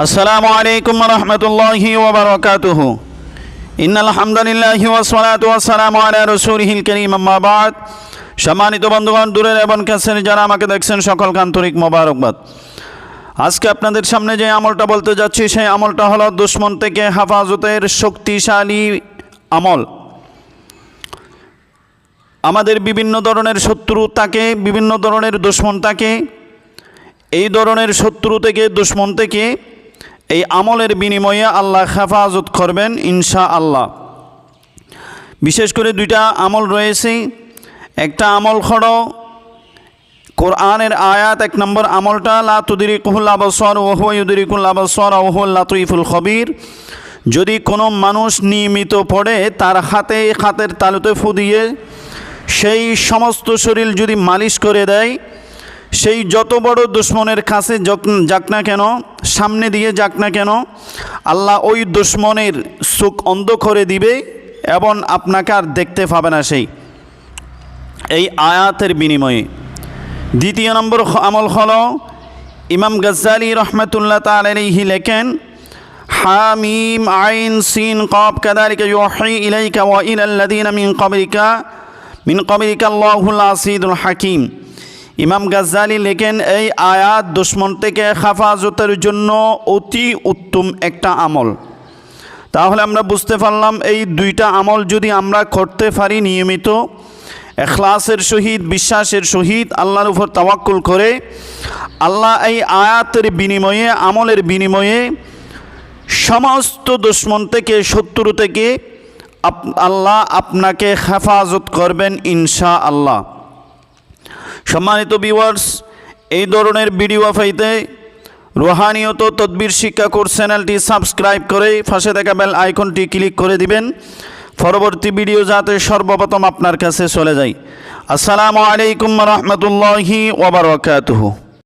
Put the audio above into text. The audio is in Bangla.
আসসালামু আলাইকুম ওয়া রাহমাতুল্লাহি ওয়া বারাকাতুহু। ইন্নাল হামদুলিল্লাহি ওয়াস সালাতু ওয়াস সালামু আলা রাসূলিহিল কারীম, আম্মা বাদ। সম্মানিত বন্ধুগণ, দূরের এবং কাছের যারা আমাকে দেখছেন, সকলকে আন্তরিক মোবারকবাদ। আজকে আপনাদের সামনে যে আমলটা বলতে যাচ্ছি, সেই আমলটা হলো দুশমন থেকে হেফাজতের শক্তিশালী আমল। আমাদের বিভিন্ন ধরনের শত্রু থাকে, বিভিন্ন ধরনের দুশমন থাকে। এই ধরনের শত্রু থেকে, দুশমন থেকে এই আমলের বিনিময়ে আল্লাহ হেফাজত করবেন ইনশাআল্লাহ। বিশেষ করে দুইটা আমল রয়েছে। একটা আমল হলো কোরআনের আয়াত, 1 নম্বর আমলটা লা তুদরিকুল আবসার ওয়া হুয়া ইউদরিকুল আবসার ওয়া হুয়াল লাতীফুল খবীর। যদি কোনো মানুষ নিয়মিত পড়ে, তার হাতের তালুতে ফু দিয়ে সেই সমস্ত শরীর যদি মালিশ করে দেয়, সেই যত বড় দুশমনের কাছে যাক না কেন, সামনে দিয়ে যাক না কেন, আল্লাহ ওই দুশমনের চোখ অন্ধ করে দিবে এবং আপনাকে আর দেখতে পাবে না সেই এই আয়াতের বিনিময়ে। দ্বিতীয় নম্বর আমল হলো ইমাম গাজ্জালি রহমাতুল্লাহ তাআলা আলাইহি লেখেন, হামিম আইন সিন কফ কাযালিকা ইউহি ইলাইকা ওয়া ইলাল লাযিনা মিন ক্বাবলিকা আল্লাহুল আসিদুল হাকিম। ইমাম গাজ্জালি লেখেন, এই আয়াত দুশমন থেকে হেফাজতের জন্য অতি উত্তম একটা আমল। তাহলে আমরা বুঝতে পারলাম, এই দুইটা আমল যদি আমরা করতে পারি নিয়মিত, ইখলাসের সহিত, বিশ্বাসের সহিত, আল্লাহর উপর তাওয়াক্কুল করে, আল্লাহ এই আয়াতের বিনিময়ে, আমলের বিনিময়ে সমস্ত দুশমন থেকে, শত্রু থেকে আল্লাহ আপনাকে হেফাজত করবেন ইনশাআল্লাহ। সম্মানিত ভিউয়ার্স, এই ধরনের ভিডিও পাইতে রুহানিয়ত তদবির শিক্ষা কোর্স চ্যানেলটি সাবস্ক্রাইব করে পাশে থাকা বেল আইকনটি ক্লিক করে দিবেন, পরবর্তী ভিডিও যাতে সর্বপ্রথম আপনার কাছে চলে যায়। আসসালামু আলাইকুম ওয়া রাহমাতুল্লাহি ওয়া বারাকাতুহু।